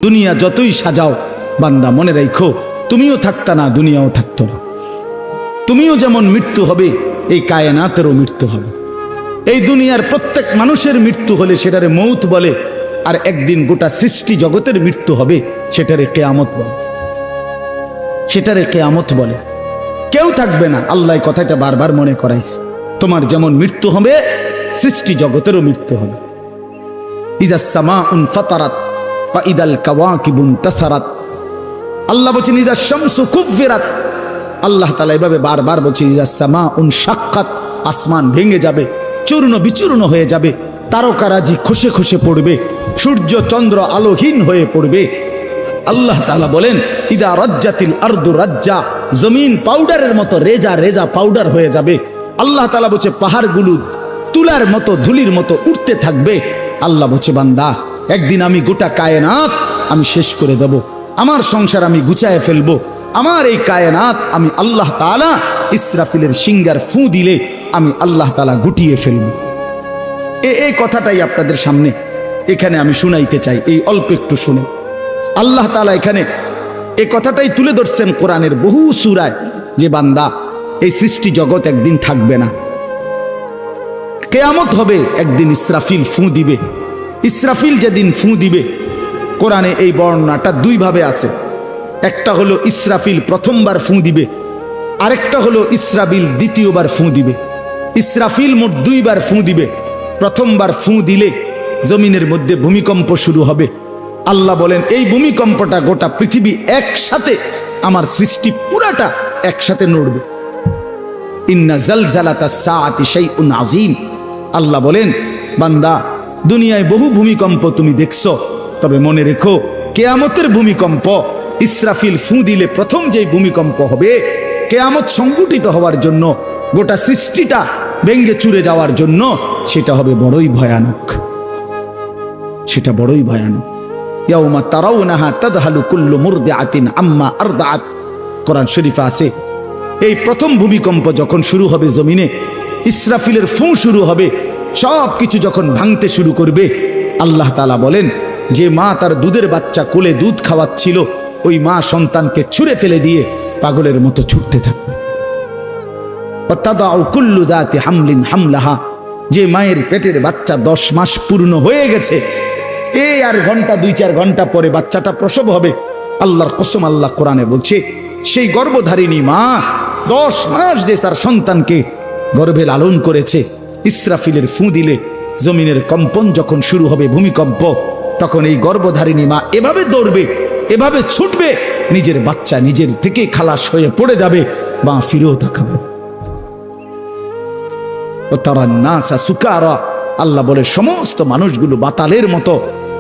দুনিয়া যতই সাজাও বান্দা মনে রাখো তুমিও থাকতা না, দুনিয়াও থাকতো না। তুমিও যেমন মৃত্যু হবে, এই কায়নাতেরও মৃত্যু হবে। এই দুনিয়ার প্রত্যেক মানুষের মৃত্যু হলে সেটারে মৌত বলে, আর একদিন গোটা সৃষ্টি জগতের মৃত্যু হবে সেটারে কিয়ামত বলে। সেটারে কিয়ামত বলে। কেউ থাকবে না, আল্লাহ কথাটা বারবার মনে করাইছে। তোমার যেমন মৃত্যু হবে, সৃষ্টি জগতেরও মৃত্যু হবে। ইজাস সামাউন ফাতারাত ওয়া ইদাল কাওয়াকিবুন তাসারাত। আল্লাহ বলেছেন ইজাস শামসু কুফিরাত। আল্লাহ তাআলা এভাবে বারবার বলছে ইজাস সামাউন শাক্কাত, আসমান ভেঙে যাবে, চূর্ণ বিচূর্ণ হয়ে যাবে, তারকারাজি খসে খসে পড়বে, সূর্য চন্দ্র আলোহীন হয়ে পড়বে। আল্লাহ তাআলা বলেন ইদা রাজ্জাতিল আরদু রাজ্জা, জমিন পাউডারের মতো রেজা রেজা পাউডার হয়ে যাবে। আল্লাহ তাআলা বলছে পাহাড়গুলো তুলার মতো ধুলির মতো উঠতে থাকবে। আল্লাহ বলছে বান্দা একদিন আমি গোটা কায়নাত আমি শেষ করে দেব, আমার সংসার আমি গুছায় ফেলবো, আমার এই কায়নাত আমি আল্লাহ তাআলা ইসরাফিলের সিঙ্গার ফু দিলে আমি আল্লাহ তাআলা গুটিয়ে ফেলবো। এই কথাটাই আপনাদের সামনে এখানে আমি শুনাইতে চাই, এই অল্প একটু শুনে। আল্লাহ তাআলা এখানে এই কথাটাই তুলে ধরছেন কোরআনের বহু সূরায়, যে বান্দা এই সৃষ্টি জগৎ একদিন থাকবে না, কিয়ামত হবে, একদিন ইসরাফিল ফু দিবে। ইসরাফিল যেদিন ফু দিবে, কোরআনে এই বর্ণনাটা দুই ভাবে আছে। একটা হলো ইসরাফিল প্রথমবার ফু দিবে, আরেকটা হলো ইসরাফিল দ্বিতীয়বার ফু দিবে। ইসরাফিল মোট দুইবার ফু দিবে। প্রথমবার ফু দিলে জমিনের মধ্যে ভূমিকম্প শুরু হবে। আল্লাহ বলেন এই ভূমিকম্পটা গোটা পৃথিবী একসাথে, আমার সৃষ্টি পুরাটা একসাথে নড়বে। ইন্না জালজালাতাস সাআতি শাইউন আযীম। আল্লাহ বলেন বান্দা দুনিয়ায় বহু ভূমিকম্প তুমি দেখছো, তবে মনে রেখো কিয়ামতের ভূমিকম্প, ইসরাফিল ফু দিলে প্রথম যে ভূমিকম্প হবে, কিয়ামত সংঘটিত হওয়ার জন্য, গোটা সৃষ্টিটা ভেঙে চুরে যাওয়ার জন্য, সেটা হবে বড়ই ভয়ানক। সেটা বড়ই ভয়ানক। ইয়াউমা তারাউনাহা তাদহালু কুল্লু মুরদিআতিন আম্মা আরদাআত। কোরআন শরীফে আছে এই প্রথম ভূমিকম্প যখন শুরু হবে জমিনে, ইসরাফিলের ফু শুরু হবে, সব কিছু যখন ভাঙতে শুরু করবে, আল্লাহ তাআলা বলেন যে মা তার দুধের বাচ্চা কোলে দুধ খাওয়াচ্ছিল, ওই মা সন্তানকে ছুঁড়ে ফেলে দিয়ে পাগলের মতো ছুটতে থাকবে। ওয়াতাদাউ কুল্লু যাতি হামলিন হামলাহা, যে মায়ের পেটের বাচ্চা 10 মাস পূর্ণ হয়ে গেছে, এই আর ঘন্টা 2-4 ঘন্টা পরে বাচ্চাটা প্রসব হবে। আল্লাহর কসম, আল্লাহ কোরআনে বলছে সেই গর্ভধারিণী মা 10 মাস যে তার সন্তানকে গর্ভে লালন করেছে, ইসরাফিলের ফু দিলে জমিনের কম্পন যখন শুরু হবে, ভূমিকম্প, তখন এই গর্ভধারিণী মা এভাবে দৌড়বে, এভাবে ছুটবে, নিজের বাচ্চা নিজের থেকে খালাস হয়ে পড়ে যাবে, বা ফিরেও তাকাবে। ও তারা নাসা সুকারা, আল্লাহ বলে সমস্ত মানুষগুলো বাতালের মতো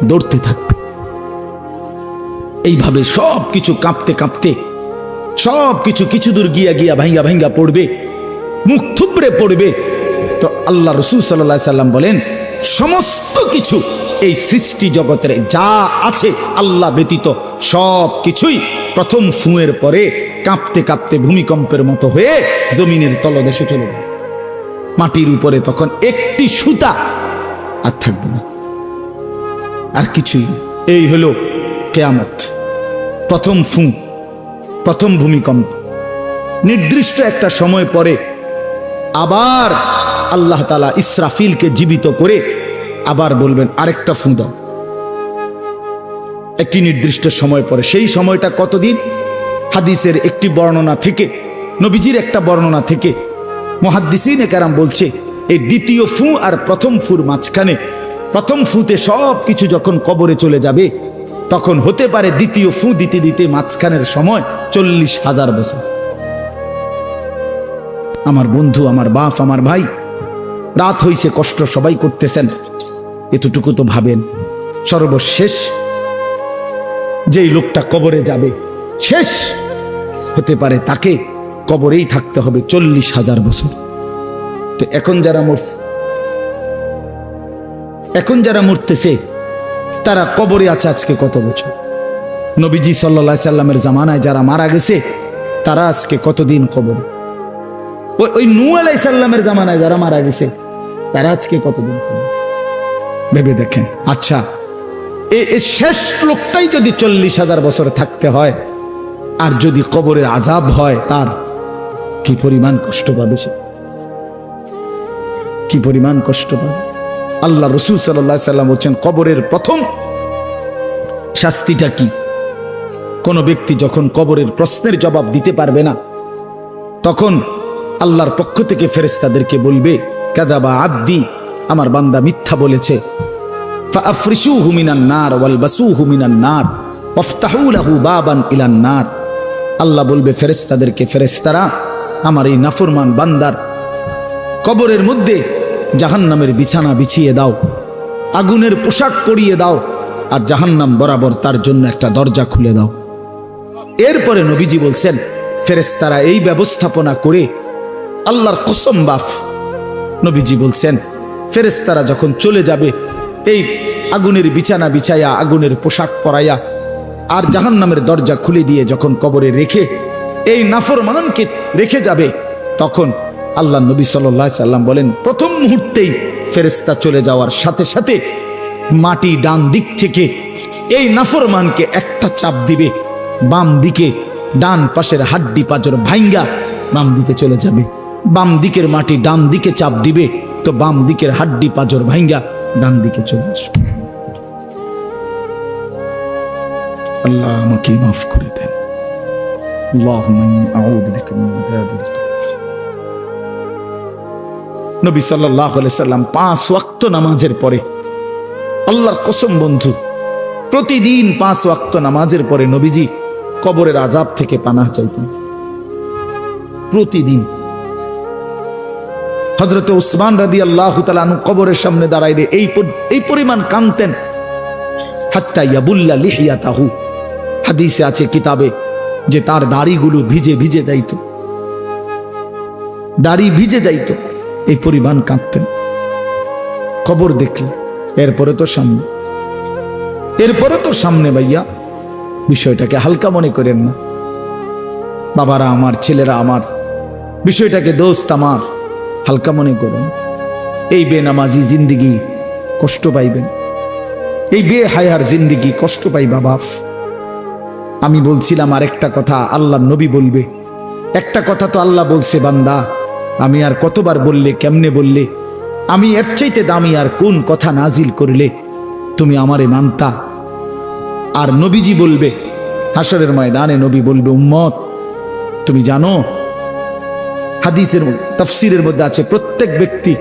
দৌড়তে থাকবে। এইভাবে সব কিছু কাঁপতে কাঁপতে সব কিছু কিছু দূর গিয়া গিয়া ভাঙ্গা ভাঙ্গা পড়বে, মুখ থুবড়ে পড়বে। তো আল্লাহ রাসূল সাল্লাল্লাহু আলাইহি সাল্লাম বলেন সমস্ত কিছু এই সৃষ্টি জগতের যা আছে আল্লাহ ব্যতীত সব কিছুই প্রথম ফুঁয়ের পরে কাঁপতে কাঁপতে ভূমিকম্পের মতো হয়ে জমিনের তলদেশে চলে যাবে। মাটির উপরে তখন একটি সুতা আর থাকবে না, আর কিছুই না। এই হলো কিয়ামত, প্রথম ফু, প্রথম ভূমিকম্প। নির্দিষ্ট একটা সময় পরে আবার আল্লাহ তাআলা ইসরাফিলকে জীবিত করে আবার বলবেন আরেকটা ফু দাও, একটি নির্দিষ্ট সময় পরে। সেই সময়টা কতদিন? হাদিসের একটি বর্ণনা থেকে, নবীজির একটা বর্ণনা থেকে মুহাদ্দিসিনে কেরাম বলছে এই দ্বিতীয় ফু আর প্রথম ফুর মাঝখানে, প্রথম ফুতে সব কিছু যখন কবরে চলে যাবে, তখন হতে পারে দ্বিতীয় ফু দিতে দিতে মাঝখানের সময় 40,000 বছর। আমার বন্ধু, আমার বাপ, আমার ভাই, রাত হইছে, কষ্ট সবাই করতেছেন, এতটুকু তো ভাবেন সর্বশেষ যেই লোকটা কবরে যাবে, শেষ হতে পারে তাকে কবরেই থাকতে হবে 40,000 বছর। তো এখন যারা মরতেছে তারা কবরে আছে আজকে কত বছর? নবীজি সাল্লাল্লাহু আলাইহি সাল্লামের জামানায় যারা মারা গেছে তারা আজকে কতদিন কবরে? ওই নূহ আলাইহিস সালামের জামানায় যারা মারা গেছে তারা আজকে কতদিন কবরে? ভেবে দেখেন। আচ্ছা, এই শেষ লোকটাই যদি 40,000 বছর থাকতে হয়, আর যদি কবরের আযাব হয়, তার কি পরিমাণ কষ্ট পাবে সে, কি পরিমাণ কষ্ট পাবে। আল্লাহ রাসূল সাল্লাল্লাহু আলাইহি সাল্লাম বলেন, কবরের প্রথম শাস্তিটা কি? কোন ব্যক্তি যখন কবরের প্রশ্নের জবাব দিতে পারবে না, তখন আল্লাহর পক্ষ থেকে ফেরেশতাদেরকে বলবে, কাযাবা আব্দি, আমার বান্দা মিথ্যা বলেছে। ফাআফরিশুহু মিনান নার ওয়ালবাসুহু মিনান নার ওয়াফতাহু লাহু বাবান ইলান নার। আল্লাহ বলবে ফেরেশতাদেরকে, ফেরেশতারা আমার এই নাফরমান বান্দার কবরের মধ্যে জাহান্নামের বিছানা বিছিয়ে দাও, আগুনের পোশাক পরিয়ে দাও, আর জাহান্নাম বরাবর তার জন্য একটা দরজা খুলে দাও। এরপরে নবীজি বলছেন, ফেরেশতারা এই ব্যবস্থাপনা করে, আল্লাহর কসম বাফ, নবীজি বলছেন ফেরেশতারা যখন চলে যাবে, এই আগুনের বিছানা বিছাইয়া, আগুনের পোশাক পরাইয়া, আর জাহান্নামের দরজা খুলে দিয়ে যখন কবরে রেখে এই নাফরমানকে রেখে যাবে, তখন আল্লাহ নবী সাল্লাল্লাহু আলাইহি সাল্লাম বলেন, প্রথম মুহূর্তেই ফেরেশতা চলে যাওয়ার সাথে সাথে মাটি ডান দিক থেকে এই নাফরমানকে একটা চাপ দিবে, বাম দিকে ডান পাশের হাড্ডি পাঁজর ভাঙ্গা বাম দিকে চলে যাবে। বাম দিকের মাটি ডান দিকে চাপ দিবে, তো বাম দিকের হাড্ডি পাঁজর ভাঙ্গা ডান দিকে চলে আসবে। আল্লাহ আমাকে মাফ করে দেন। আল্লাহুম্মা ইন্নী আউযু বিকা মিন আযাবিল কবর। নবী সাল্লাল্লাহু আলাইহি সাল্লাম 5 ওয়াক্ত নামাজের পরে, আল্লাহর কসম বন্ধু, প্রতিদিন 5 ওয়াক্ত নামাজের পরে নবীজি কবরের আযাব থেকে পানাহ চাইতেন। প্রতিদিন। হযরত উসমান রাদিয়াল্লাহু তাআলা আনহু কবরের সামনে দাঁড়াইলে এই পরিমাণ কাঁদতেন, হাত্তা ইয়াবুল্লা লিহিয়াতাহু। হাদিসে আছে কিতাবে যে তার দাড়িগুলো ভিজে ভিজে যাইত, দাড়ি ভিজে যাইত, এই পরিমাণ কাঁদতেন কবর দেখলে। এরপরে তো সামনে ভাইয়া, বিষয়টাকে হালকা মনে করেন না। বাবারা আমার, ছেলেরা আমার, বিষয়টাকে দোস্ত আমার, হালকা মনে করুন। এই বেনামাজি জিন্দিগি কষ্ট পাইবেন, এই বেহায়ার জিন্দিগি কষ্ট পাইবা বাপ। আমি বলছিলাম আরেকটা কথা আল্লাহ নবী বলবে, একটা কথা তো আল্লাহ বলছে, বান্দা আমি আর কতবার বললে, কেমনে বললে, আমি এর চাইতে দামি আর কোন কথা নাজিল করলে তুমি আমারে মানতা। আর নবীজি বলবে হাসরের ময়দানে, নবী বলবে, উম্মত তুমি জানো, হাদিসের তাফসীরের মধ্যে আছে, প্রত্যেক ব্যক্তি,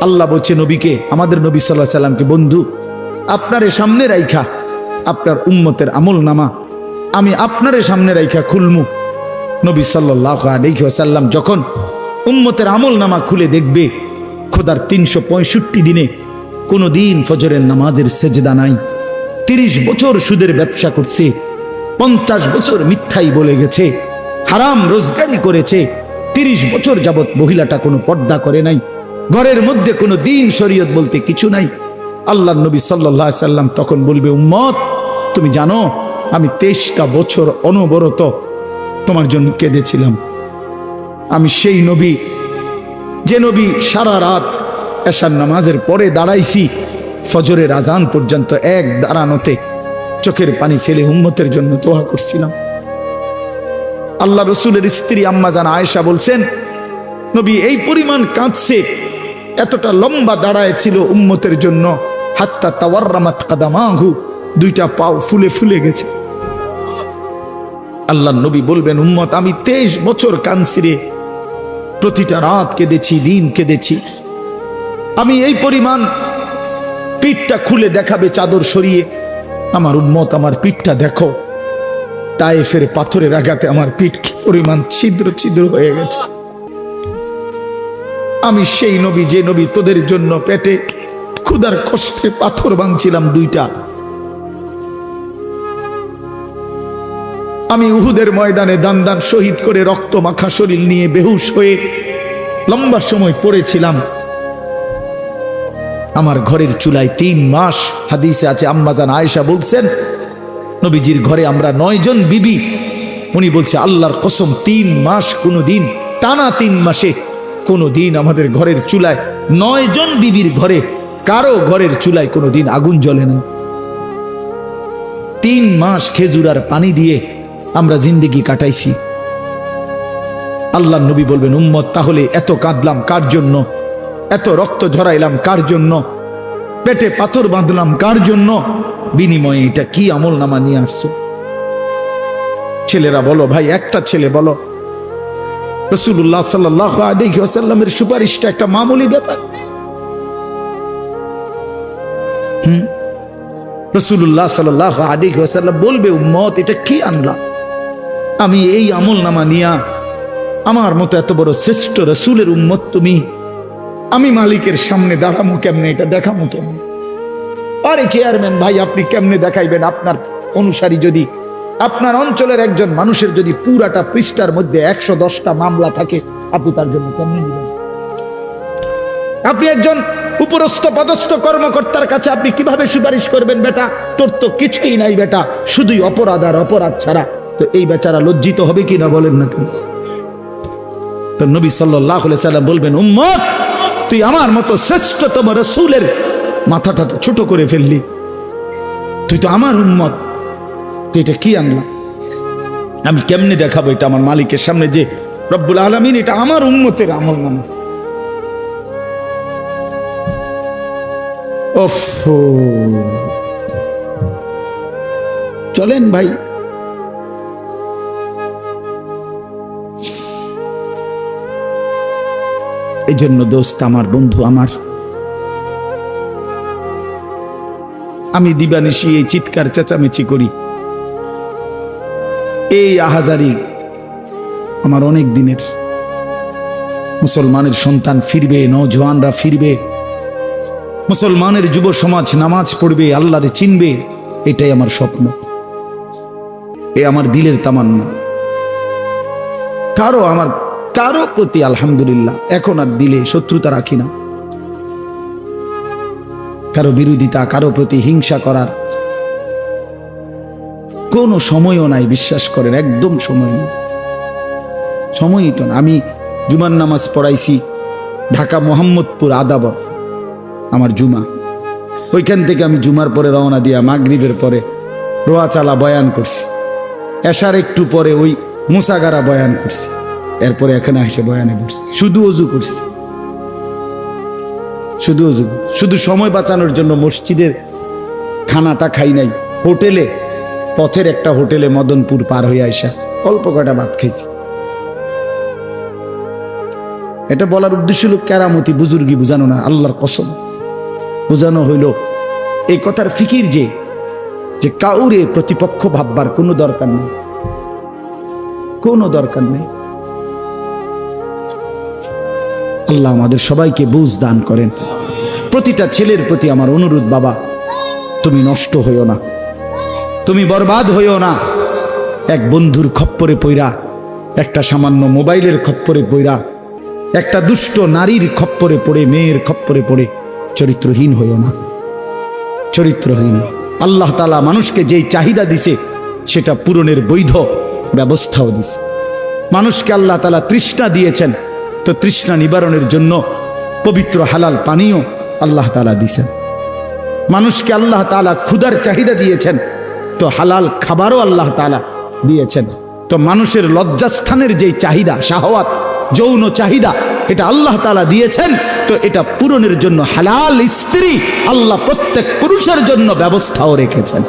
আল্লাহ বলছে নবীকে, আমাদের নবী সাল্লাল্লাহু আলাইহি সাল্লামকে, বন্ধু আপনারে সামনে রাইখা আপনার উম্মতের আমল নামা আমি আপনারে সামনে রাইখা খুলমু। নবী সাল্লাল্লাহু আলাইহি ওয়াসাল্লাম যখন উম্মতের আমল নামা খুলে দেখবে, খোদার 365 দিনে কোনো দিন ফজরের নামাজের সেজদা নাই, 30 বছর সুদের ব্যবসা করছে, 50 বছর মিথ্যাই বলে গেছে, হারাম রোজগারি করেছে, 30 বছর যাবত মহিলাটা কোনো পর্দা করে নাই, ঘরের মধ্যে কোনো দিন শরীয়ত বলতে কিছু নাই। আল্লাহর নবী সাল্লাল্লাহু আলাইহি সাল্লাম তখন বলবে, উম্মত তুমি জানো আমি 23টা বছর অনবরত তোমার জন্য কেঁদেছিলাম। আমি সেই নবী, যে নবী সারা রাত এশার নামাজের পরে দাঁড়াইছি ফজরের আজান পর্যন্ত, এক দাঁড়ানোতে চোখের পানি ফেলে উম্মতের জন্য দোয়া করছিলাম। আল্লাহ রসুলের স্ত্রী আম্মা জান আয়েশা বলছেন, নবী এই পরিমাণ কাঁদছে, এতটা লম্বা দাঁড়ায় ছিল উম্মতের জন্য, হাত্তা তাওয়াররামাত কাদামাহু, 2টা পাও ফুলে ফুলে গেছে। আল্লাহ নবী বলবেন, উম্মত আমি 23 বছর কাঁদছি রে, প্রতিটা রাত কেঁদেছি, দিন কেঁদেছি। আমি এই পরিমাণ, পিঠটা খুলে দেখাবে চাদর সরিয়ে, আমার উম্মত আমার পিঠটা দেখো, তায়েফের পাথরের আঘাতে আমার পিঠ কি পরিমাণ ছিদ্র ছিদ্র হয়ে গেছে। আমি সেই নবী, যে নবী তোদের জন্য পেটে ক্ষুধার কষ্টে পাথর ভাঙছিলাম 2টা। আমি উহুদের ময়দানে দান দান শহীদ করে রক্ত মাখা শরীর নিয়ে বেহুশ হয়ে লম্বা সময় পড়েছিলাম। আমার ঘরের চুলায় 3 মাস, হাদিসে আছে আম্মা জান আয়েশা বলছেন, নবীজির ঘরে আমরা 9 জন বিবি, উনি বলছে আল্লাহর কসম 3 মাস, কোনো দিন টানা 3 মাসে কোনো দিন আমাদের ঘরের চুলায়, 9 জন বিবির ঘরে কারো ঘরের চুলায় কোনো দিন আগুন জ্বলে না। 3 মাস খেজুর আর পানি দিয়ে আমরা জিন্দেগি কাটাইছি। আল্লাহর নবী বলবেন, উম্মত তাহলে এত কাঁদলাম কার জন্য, এত রক্ত ঝরাইলাম কার জন্য, পেটে পাথর বাঁধলাম কার জন্য, বিনিময়ে এটা কি আমল নামা নিয়ে আসছো? ছেলেরা বলো ভাই, একটা ছেলে বলো রাসূলুল্লাহ সাল্লাল্লাহু আলাইহি ওয়াসাল্লামের সুপারিশটা একটা মামুলি ব্যাপার? রাসূলুল্লাহ সাল্লাল্লাহু আলাইহি ওয়াসাল্লাম বলবে, উম্মত এটা কি আনলা? আমি এই আমল নামা নিয়া আমার মতো এত বড় শ্রেষ্ঠ রাসূলের উম্মত তুমি, আমি মালিকের সামনে দাঁড়ামু কেমনে, এটা দেখামু কেমনে? আরে চেয়ারম্যান ভাই, আপনি কেমনে দেখাইবেন? আপনার অনুসারী যদি, আপনার অঞ্চলের একজন মানুষের যদি পুরাটা পৃষ্ঠার মধ্যে 110টা মামলা থাকে, আপনি তার জন্য কেমনে নেবেন? আপনি একজন উপরস্থ পদস্থ কর্মকর্তার কাছে আপনি কিভাবে সুপারিশ করবেন? বেটা তোর তো কিছুই নাই বেটা, শুধুই অপরাধ আর অপরাধ ছাড়া। তো এই বেচারা লজ্জিত হবে কিনা বলেন না কেন? তো নবী সাল্লাল্লাহু আলাইহি সাল্লাম বলবেন, উম্মত তুই আমার মতো শ্রেষ্ঠতম রাসূলের মাথাটা তো ছোট করে ফেললি, তুই তো আমার উম্মত, তুই এটা কি আনলা? আমি কেমনে দেখাবো এটা আমার মালিকের সামনে যে রব্বুল আলামিন এটা আমার উম্মতের আমল নামা? চলেন ভাই, এই জন্য দোস্ত আমার, বন্ধু আমার, আমি দিবানিশি এই চিৎকার চেঁচামেচি করি, এই আহাজারি আমার অনেক দিনের। মুসলমানের সন্তান ফিরবে, নওজোয়ানরা ফিরবে, মুসলমানের যুব সমাজ নামাজ পড়বে, আল্লাহরে চিনবে, এটাই আমার স্বপ্ন, এ আমার দিলের তামান্না। কারো প্রতি আলহামদুলিল্লাহ এখন আর দিলে শত্রুতা রাখি না, কারো বিরোধিতা, কারো প্রতি হিংসা করার কোনো সময়ও নাই, বিশ্বাস করেন, একদম সময় নেই, সময়ই তো না। আমি জুমার নামাজ পড়াইছি ঢাকা মোহাম্মদপুর আদাবর, আমার জুমা, ওইখান থেকে আমি জুমার পরে রওনা দিয়া মাগরিবের পরে রোয়াচালা বয়ান করছি, এশার একটু পরে ওই মুসাগারা বয়ান করছি, এরপরে এখানে এসে বয়ানে বসছি, শুধু অজু করছি, শুধু অজু, শুধু সময় বাঁচানোর জন্য মসজিদের খানাটা খাই নাই, হোটেলে, পথের একটা হোটেলে মদনপুর পার হয়ে আইসা অল্প কয়টা ভাত খাইছি। এটা বলার উদ্দেশ্য হলো কেরামতি বুজুর্গি বুঝানো না, আল্লাহর কসম বুঝানো হইল এই কথার ফিকির যে কাউরে প্রতিপক্ষ ভাববার কোনো দরকার নেই, কোনো দরকার নেই। আল্লাহ আমাদের সবাইকে বুঝ দান করেন। প্রতিটা ছেলের প্রতি আমার অনুরোধ, বাবা তুমি নষ্ট হইও না, তুমি বরবাদ হইও না। এক বন্ধুর খপ্পরে পইরা, একটা সামান্য মোবাইলের খপ্পরে পইরা, একটা দুষ্ট নারীর খপ্পরে পড়ে, মেয়ের খপ্পরে পড়ে চরিত্রহীন হইও না, চরিত্রহীন। আল্লাহ তাআলা মানুষকে যেই চাহিদা দিছে সেটা পূরণের বৈধ ব্যবস্থাও দিছে। মানুষকে আল্লাহ তাআলা তৃষ্ণা দিয়েছেন, তো তৃষ্ণা নিবারণের জন্য পবিত্র হালাল পানীয় আল্লাহ তাআলা দিয়েছেন। মানুষকে আল্লাহ তাআলা ক্ষুধার চাহিদা দিয়েছেন, তো হালাল খাবারও আল্লাহ তাআলা দিয়েছেন। তো মানুষের লজ্জাস্থানের যেই চাহিদা, শাহওয়াত, যৌন চাহিদা, এটা আল্লাহ তাআলা দিয়েছেন, তো এটা পূরণের জন্য হালাল স্ত্রী আল্লাহ প্রত্যেক পুরুষের জন্য ব্যবস্থাও রেখেছেন।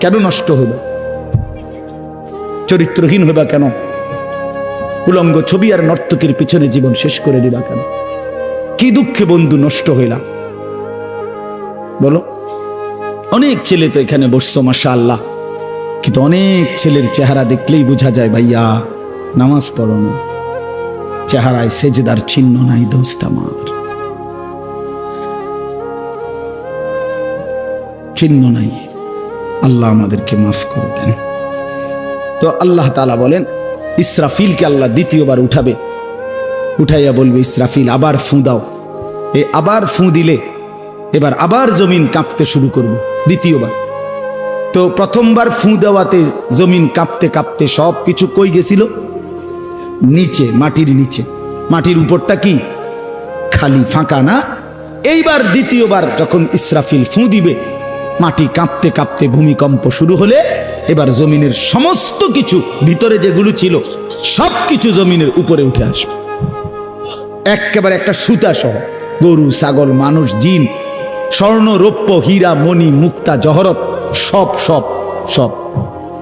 কেন নষ্ট হইবে? চরিত্রহীন হইবা কেন? উলঙ্গ ছবি আর নর্তকীর পিছনে জীবন শেষ করে দিবা কেন? কি দুঃখে বন্ধু নষ্ট হইলা বলো? অনেক ছেলে তো এখানে বসছো মাশাআল্লাহ, কিন্তু অনেক ছেলের চেহারা দেখলেই বোঝা যায় ভাইয়া নামাজ পড়ো না, চেহারায় সেজদার চিহ্ন নাই। দোস্ত আমার, চিহ্ন নাই। আল্লাহ আমাদেরকে মাফ করে দেন। তো আল্লাহ তাআলা বলেন, ইসরাফিলকে আল্লাহ দ্বিতীয়বার উঠাবে, উঠাইয়া বলবে, ইসরাফিল আবার ফুঁ দাও। এই আবার ফুঁ দিলে এবার আবার জমিন কাঁপতে শুরু করবে দ্বিতীয়বার। তো প্রথমবার ফুঁ দেওয়াতে জমিন কাঁপতে কাঁপতে সব কিছু কই গেছিল? নিচে, মাটির নিচে। মাটির উপরটা কি? খালি, ফাঁকা না? এইবার দ্বিতীয়বার যখন ইসরাফিল ফুঁ দিবে, মাটি কাঁপতে কাঁপতে ভূমিকম্প শুরু হলে এবার জমিনের সমস্ত কিছু ভিতরে যেগুলো ছিল সব কিছু জমিনের উপরে উঠে আসবে, একেবারে একটা সুতা সহ। গরু, ছাগল, মানুষ, জিন, স্বর্ণ, রৌপ্য, হীরা, মণি, মুক্তা, জহরত, সব সব সব,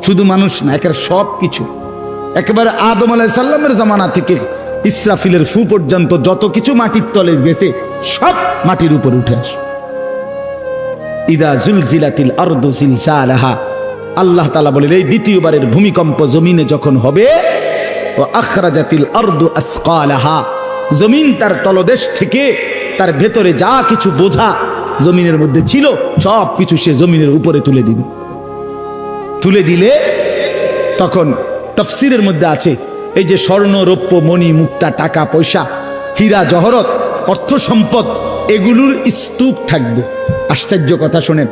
শুধু মানুষ না, একেবারে সব কিছু, একেবারে আদম আলাইহিস সালামের জামানা থেকে ইসরাফিলের ফু পর্যন্ত যত কিছু মাটির তলে গেছে সব মাটির উপর উঠে আসে। ইদা জুলজিলাতিল আরদু জিলজালাহা, আল্লাহ তাআলা বলেন এই দ্বিতীয়বারের ভূমিকম্প জমিনে যখন হবে, ও আখরাজাতিল আরদু আসকালাহা, জমিন তার তলদেশ থেকে তার ভেতরে যা কিছু বোঝা জমিনের মধ্যে ছিল সব কিছু সে জমিনের উপরে তুলে দিবে। তুলে দিলে তখন তাফসীরের মধ্যে আছে এই যে স্বর্ণ, রৌপ্য, মণি, মুক্তা, টাকা পয়সা, হীরা, জহরত, অর্থ সম্পদ, এগুলোর স্তূপ থাকবে। আশ্চর্য কথা শোনেন,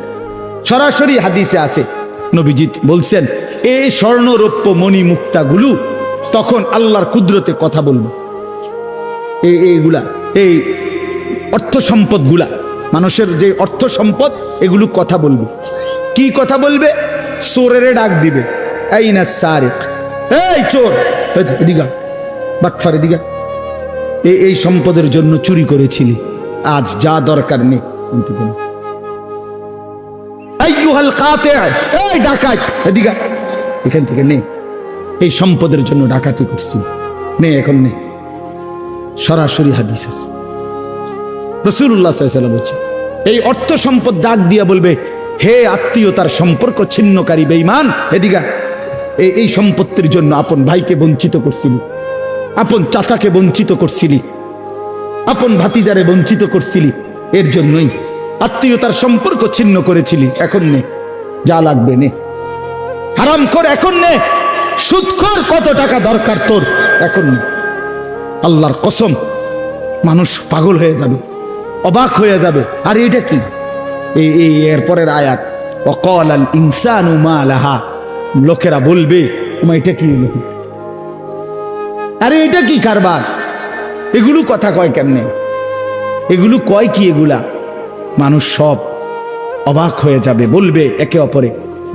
সরাসরি হাদিসে আছে, নবীজি বলছেন এই স্বর্ণ, রৌপ্য, মণি, মুক্তাগুলো তখন আল্লাহর কুদরতে কথা বলবে। এইগুলা, এই অর্থ সম্পদগুলা, মানুষের যে অর্থ সম্পদ, এগুলো কথা বলবে। কি কথা বলবে? চোরেরে ডাক দিবে, আইনা সারিক, এই চোর, এদিকে বাটফার, এদিকে এই সম্পদের জন্য চুরি করেছিলি, আজ যা দরকার নেই। আইয়ুহাল কাতি, এই ডাকাত, এদিকে এখান থেকে নে, এই সম্পদের জন্য ডাকাতি করছি, নে এখন নে। সরাসরি হাদিস আছে, রাসূলুল্লাহ সাল্লাল্লাহু আলাইহি ওয়াসাল্লাম বলছেন এই অর্থ সম্পদ ডাক দিয়া বলবে, হে আত্মীয়তার সম্পর্ক ছিন্নকারী বেঈমান, এদিকে এই সম্পত্তির জন্য আপন ভাইকে বঞ্চিত করছিলি, আপন চাচাকে বঞ্চিত করছিলি, আপন ভাতিজারে বঞ্চিত করছিলি, এর জন্যই আত্মীয়তার সম্পর্ক ছিন্ন করেছিলি, এখন নে যা লাগবে নে, হারাম কর এখন নে, সুদখোর কত টাকা দরকার তোর এখন নে। আল্লাহর কসম, মানুষ পাগল হয়ে যাবে, অবাক হয়ে যাবে। আর এটা কি? এই এরপরের আয়াত, ওয়াকালাল ইনসানু মা লাহা, লোকেরা বলবে এটা কি হলো, আরে এটা কি কারবার, এগুলো কথা কয় কেমনে, এগুলো কয় কি, এগুলা মানুষ সব অবাক হয়ে যাবে, বলবে একে অপরে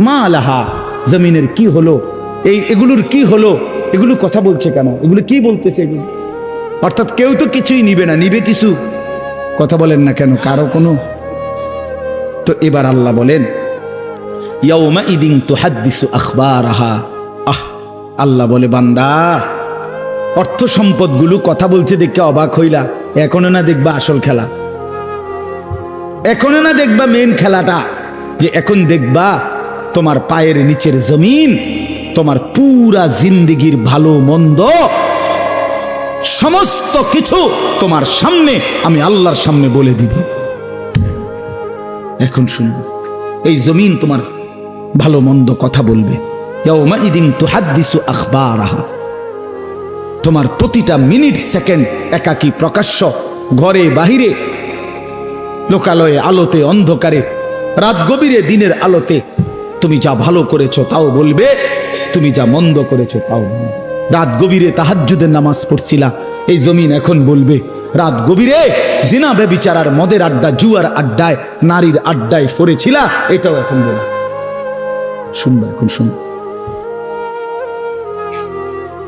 মা লাহা, জমিনের কি হলো, এগুলোর কি হলো, এগুলো কথা বলছে কেন, এগুলো কি বলতেছে এগুলো? অর্থাৎ কেউ তো কিছুই নিবে না, নিবে কিছু, কথা বলেন না কেন কারো কোনো। তো এবার আল্লাহ বলেন ইয়াউমা ইদিন তুহাদ্দিসু আখবারাহা, আল্লাহ বলে বান্দা অর্থ সম্পদগুলো কথা বলছে দেখে অবাক হইলা, এখনো না দেখবা আসল খেলা, এখনো না দেখবা মেন খেলাটা, যে এখন দেখবা তোমার পায়ের নিচের জমিন, তোমার পুরা জিন্দেগির ভালো মন্দ সমস্ত কিছু তোমার সামনে আমি আল্লাহর সামনে বলে দিব। এখন শুনবে, এই জমিন তোমার ভালো মন্দ কথা বলবে। ইয়াউমা ইদিন তুহাদ্দিসু আখবারাহা, তোমার প্রতিটা মিনিট সেকেন্ড একাকী প্রকাশ্য, ঘরে বাহিরে, লোকালয়ে, আলোতে, অন্ধকারে, রাত গভীরে, দিনের আলোতে, তুমি যা ভালো করেছো তাও বলবে, তুমি যা মন্দ করেছো তাও বলবে। রাত গভীরে তাহাজ্জুদের নামাজ পড়ছিলা, এই জমিন এখন বলবে রাত গভীরে জিনা ব্যভিচার, মদের আড্ডা, জুয়ার আড্ডায়, নারীর আড্ডায় পড়েছিলা, এটাও এখন বলবে। শুনবে, এখন শুনবে।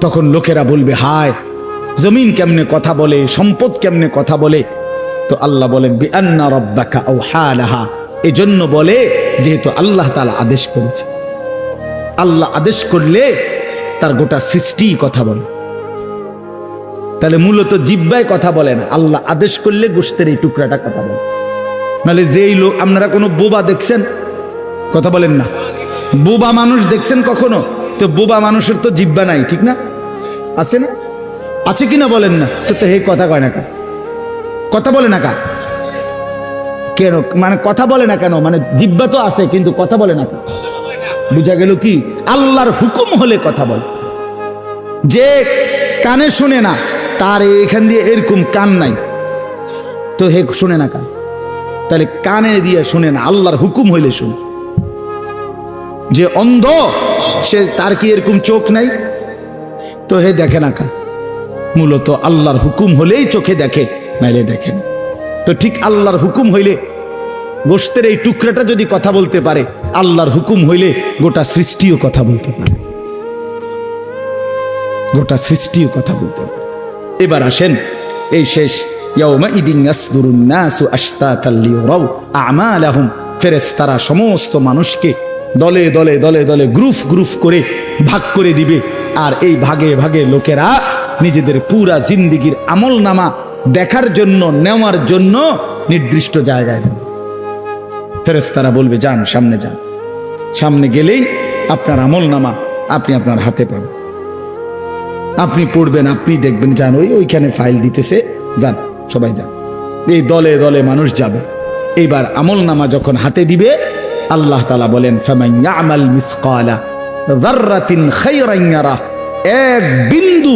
তখন লোকেরা বলবে হায়, জমিন কেমনে কথা বলে, সম্পদ কেমনে কথা বলে। তো আল্লাহ বলেন বিআন্না রাব্বাকা আওহা লাহা, এজন্য বলে যেহেতু আল্লাহ তাআলা আদেশ করেছে। আল্লাহ আদেশ করলে তার গোটা সৃষ্টি কথা বলে, তাহলে মূলত জিহ্বায় কথা বলে না, আল্লাহ আদেশ করলে গোশতের এই টুকরাটা কথা বলে। নাহলে যেই লোক, আপনারা কোনো বোবা দেখছেন, কথা বলেন না, বোবা মানুষ দেখছেন কখনো? তো বোবা মানুষের তো জিহ্বা নাই, ঠিক না? আছে না? আছে কিনা বলেন না? তো হে কথা কয় না কা, কথা বলে না কা কেন, মানে কথা বলে না কেন, মানে জিহ্বা তো আছে কিন্তু কথা বলে না কা। বুঝা গেল কি? আল্লাহর হুকুম হলে কথা বলে। যে কানে শুনে না, তার এখান দিয়ে এরকম কান নাই, তো হে শুনে না কান, তাহলে কানে দিয়ে শুনে না, আল্লাহর হুকুম হইলে শুনে। যে অন্ধ, সে তার কি এরকম চোখ নাই, তো হে দেখে না কা। মূলত আল্লাহর হুকুম হলেই চোখে দেখে, নাইলে দেখেন। তো ঠিক আল্লাহর হুকুম হইলে গোশতের এই টুকরাটা যদি কথা বলতে পারে, আল্লাহর হুকুম হইলে গোটা সৃষ্টিও কথা বলতে পারে, গোটা সৃষ্টিও কথা বলতে পারে। এবার আসেন এই শেষ ইয়াউমাইদিন ইয়াসদুরুন নাসু আশতাতাল লিয়ারাউ আমালাহুম, ফেরেশতারা সমস্ত মানুষকে দলে দলে দলে দলে গ্রুপ গ্রুপ করে ভাগ করে দিবে। আর এই ভাগে ভাগে লোকেরা নিজেদের পুরা জিন্দেগির আমলনামা দেখার জন্য, নেওয়ার জন্য নির্দিষ্ট জায়গায় যাবে। ফেরেশতারা বলবে যান, সামনে যান। সামনে গেলেই আপনার আমলনামা আপনি আপনার হাতে পাবেন, আপনি পড়বেন, আপনি দেখবেন, যান ওইখানে ফাইল দিতেছে, যান সবাই যান। এই দলে দলে মানুষ যাবে। এইবার আমলনামা যখন হাতে দিবে, আল্লাহ তাআলা বলেন ফামান ইয়ামাল মিসকালা যাররাতিন খায়রান ইয়ারা, এক বিন্দু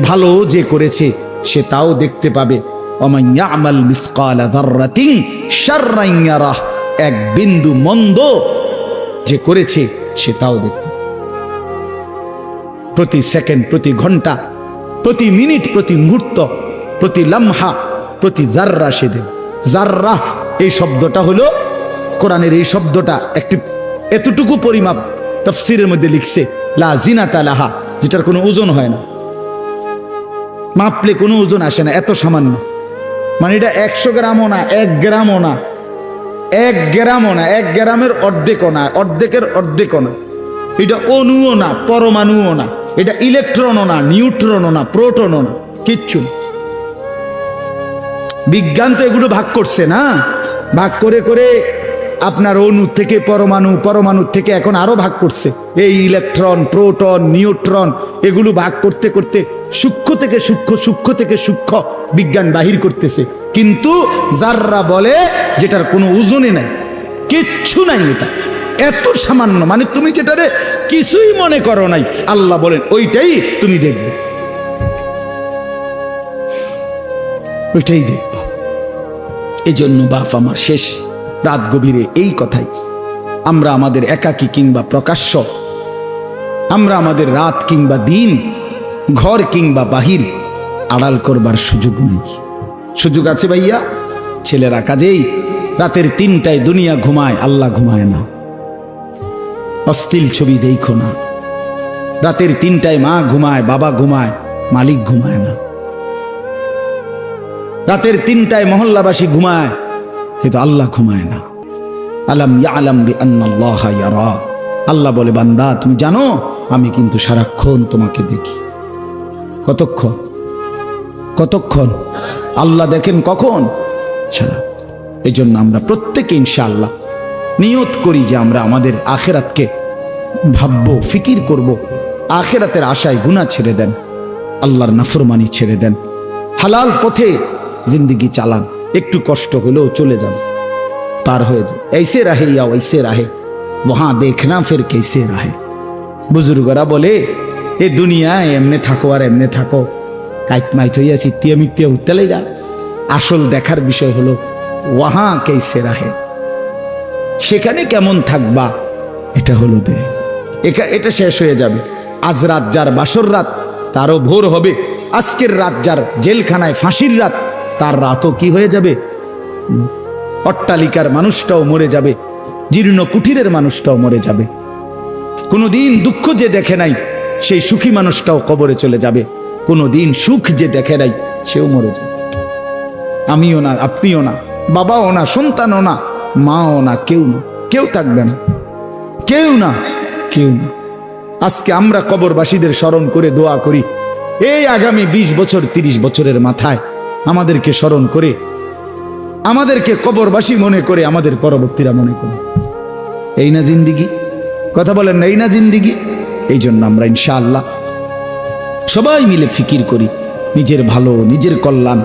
ভালো যে করেছে সে তাও দেখতে পাবে। ওমান ইয়ামাল মিসকালা যাররাতিন শাররান ইয়ারা, এক বিন্দু মন্দ যে করেছে সে তাও দেখতে পাবে। প্রতি সেকেন্ড, প্রতি ঘন্টা, প্রতি মিনিট, প্রতি মুহূর্ত, প্রতি লামহা, প্রতি জাররা সে দেবে। জাররা এই শব্দটা হলো কোরআনের, এই শব্দটা একটি এতটুকু পরিমাপ তাফসীরের মধ্যে লিখছে লা জিনাতা লাহা, যেটার কোনো ওজন হয় না, মাপলে কোনো ওজন আসে না, এত সামান্য। মানে এটা 100 গ্রামও না, 1 গ্রামও না, 1 গ্রামও না, 1 গ্রামের অর্ধেকও না, অর্ধেকের অর্ধেকও না। এটা অণুও না, পরমাণুও না, এটা ইলেকট্রনও না, নিউট্রনও না, প্রোটনও না, কিচ্ছু না। বিজ্ঞান তো এগুলো ভাগ করছে না, ভাগ করে করে আপনার অণু থেকে পরমাণু, পরমাণু থেকে এখন আরো ভাগ করছে। এই ইলেকট্রন, প্রোটন, নিউট্রন এগুলো ভাগ করতে করতে সূক্ষ্ম থেকে সূক্ষ্ম, সূক্ষ্ম থেকে সূক্ষ্ম বিজ্ঞান বাহির করতেছে। কিন্তু জাররা বলে যেটার কোনো ওজনই নাই, কিচ্ছু নাই, এটা এত সামান্য। মানে তুমি যেটারে কিছুই মনে করো নাই, আল্লাহ বলেন ওইটাই তুমি দেখবে, ওইটাই দেখবে। এই জন্য বাপ আমার শেষ রাত গভীরে এই কথাই, আমরা আমাদের একাকী কিংবা প্রকাশ্য, আমরা আমাদের রাত কিংবা দিন, ঘর কিংবা বাহির আড়াল করবার সুযোগ নেই। সুযোগ আছে ভাইয়া? ছেলেরা কাজেই রাতের 3টায় দুনিয়া ঘুমায়, আল্লাহ ঘুমায় না। অশ্লীল ছবি দেখো না। রাতের 3টায় মা ঘুমায়, বাবা ঘুমায়, মালিক ঘুমায় না। রাতের 3টায় মহল্লাবাসী ঘুমায়, কিন্তু আল্লাহ ঘুমায় না। আলাম ইয়ালাম বিআন্নাল্লাহা ইয়ারা, আল্লাহ বলে বান্দা তুমি জানো আমি কিন্তু সারাক্ষণ তোমাকে দেখি। কতক্ষণ? কতক্ষণ? আল্লাহ দেখেন কখন? সারাক্ষণ। এই জন্য আমরা প্রত্যেকে ইনশাআল্লাহ নিয়ত করি যে আমরা আমাদের আখেরাতকে ভাববো, ফিকির করব। আখেরাতের আশায় গুনাহ ছেড়ে দেন, আল্লাহর নাফরমানি ছেড়ে দেন, হালাল পথে জিন্দেগি চালান। একটু কষ্ট হলেও চলে যান, পার হয়ে যান। ऐसे रहे या वैसे रहे वहां देखना फिर कैसे रहे। বুজুর্গরা বলে এ দুনিয়ায় এমনে থাকো আর এমনে থাকো, কাইট মাইট হইয়া চিত্তিয়া মিত্তিয়া উত্তালে যা। আসল দেখার বিষয় হলো ওয়াহা কেসে রাহে, সেখানে কেমন থাকবা, এটা হলো দে। এটা শেষ হয়ে যাবে। আজ রাত যার বাসর রাত, তারও ভোর হবে। আজকের রাত যার জেলখানায় ফাঁসির রাত, তার রাতও কি হয়ে যাবে? অট্টালিকার মানুষটাও মরে যাবে, জীর্ণ কুঠিরের মানুষটাও মরে যাবে। কোনোদিন দুঃখ যে দেখে নাই সেই সুখী মানুষটাও কবরে চলে যাবে। কোনোদিন সুখ যে দেখে নাই সেও মরে যাবে। আমিও না, আপনিও না, বাবাও না, সন্তানও না, মাও না, কেউ না, কেউ থাকবে না, কেউ না, কেউ না। আজকে আমরা কবরবাসীদের স্মরণ করে দোয়া করি, এই আগামী 20 বছর 30 বছরের মাথায় আমাদেরকে স্মরণ করে, আমাদেরকে কবরবাসী মনে করে, আমাদের পরবর্তীরা মনে করে। এই না জিন্দিগি? কথা বলেন না, এই না জিন্দিগি? এই জন্য আমরা ইনশাআল্লাহ সবাই মিলে ফিকির করি নিজের ভালো, নিজের কল্যাণ।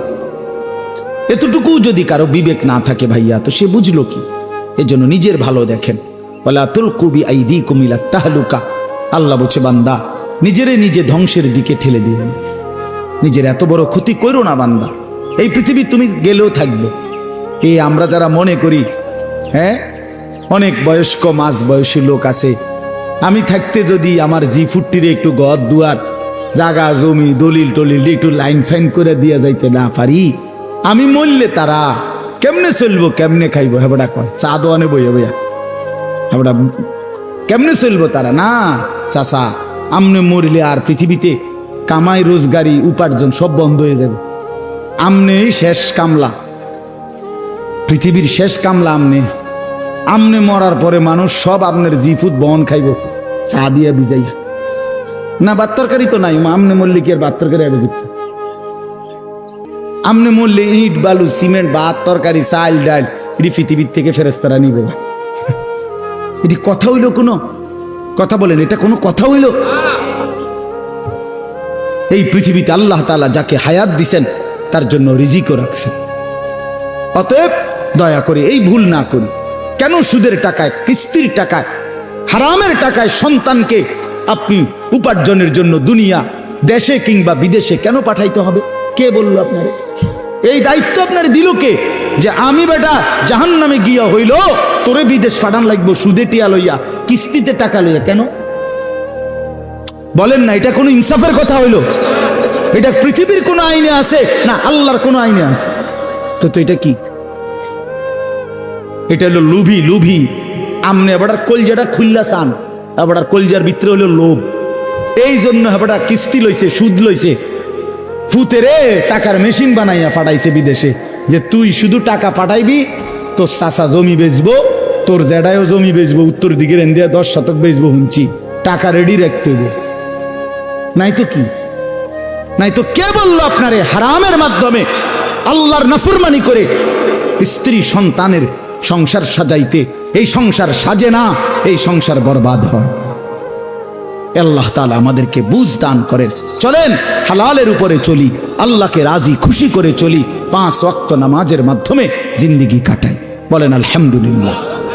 এতটুকু যদি কারো বিবেক না থাকে ভাইয়া, তো সে বুঝলো কি? এই জন্য নিজের ভালো দেখেন। ওয়ালা তুলকু বিআইদিকুম ইলা তাহলুকা, আল্লাহ বলছে বান্দা নিজেরে নিজে ধ্বংসের দিকে ঠেলে দিও না, নিজের এত বড় ক্ষতি করো না বান্দা। এই পৃথিবী তুমি গেলেও থাকবে। এই আমরা যারা মনে করি, হ্যাঁ অনেক বয়স্ক মাঝ বয়সী লোক আছে, আমি থাকতে যদি আমার জি40 একটু ঘর দুয়ার জাগা জমি দলিল টলিল একটু লাইন ফাইন করে দিয়া যাইতে না পারি, আমি মরলে তারা কেমনে চলবো কেমনে খাইবো হেবড়া কয় চা দোয়ানে বইয়া বইয়া হেবড়া কেমনে চলবো তারা না চাচা আমনে মরিলে আর পৃথিবীতে কামাই রোজগারি উপার্জন সব বন্ধ হয়ে যাবে আমনেই শেষ কামলা পৃথিবীর শেষ কামলা আমনে মরার পরে মানুষ সব আপনার জিফুত বহন খাইব চা দিয়া ভিজাইয়া না ভাত তরকারি তো নাই আমনে মরলে কি আর ভাত তরকারি আগে করতে আমনে মরলে ইট বালু সিমেন্ট ভাত তরকারি চাল ডাল এটি পৃথিবীর থেকে ফেরেস্তারা নিবে না এটি কথা হইল কোনো কথা বলেন এটা কোনো কথা হইল এই পৃথিবীতে আল্লাহ তাআলা যাকে হায়াত দিছেন তার জন্য রিজিকও রাখছেন অতএব দয়া করে এই ভুল না করি কেন সুদের টাকায় কিস্তির টাকায় হারামের টাকায় সন্তানকে আপনি উপার্জনের জন্য দুনিয়া দেশে কিংবা বিদেশে কেন পাঠাইতে হবে কে বলল আপনারে এই দায়িত্ব আপনার দিল কে যে আমি বেটা জাহান্নামে গিয়া হইল তোরে বিদেশ পাঠান লাগবো সুদে টিয়া লইয়া কিস্তিতে টাকা লইয়া কেন বলেন না এটা কোনো ইনসাফের কথা হইল এটা পৃথিবীর কোন আইনে আছে না আল্লাহর কোন আইনে আছে তো এটা কি এটা হলো লুভি আমনে আবার কলজাটা খুললা চান আবার কলজার ভিতরে হলো লোভ এই জন্য আবার কিস্তি লইছে সুদ লইছে ফুতেরে টাকার মেশিন বানাইয়া পাঠাইছে বিদেশে যে তুই শুধু টাকা পাঠাইবি তোর চাচা জমি বেচবো তোর জেডায়ও জমি বেচবো উত্তর দিকের এন্দিয়া 10 শতক বেচবো হুঁচি টাকা রেডি রাখতে হইব নাই তো কি নাই তো কে বললো আপনারে হারামের মাধ্যমে আল্লাহর নাফরমানি করে স্ত্রী সন্তানের সংসার সাজাইতে এই সংসার সাজে না এই সংসার বরবাদ হয় আল্লাহ তাআলা আমাদেরকে বুঝ দান করেন চলেন হালালের উপরে চলি আল্লাহকে রাজি খুশি করে চলি 5 ওয়াক্ত নামাজের মাধ্যমে জিন্দেগি কাটাই বলেন আলহামদুলিল্লাহ।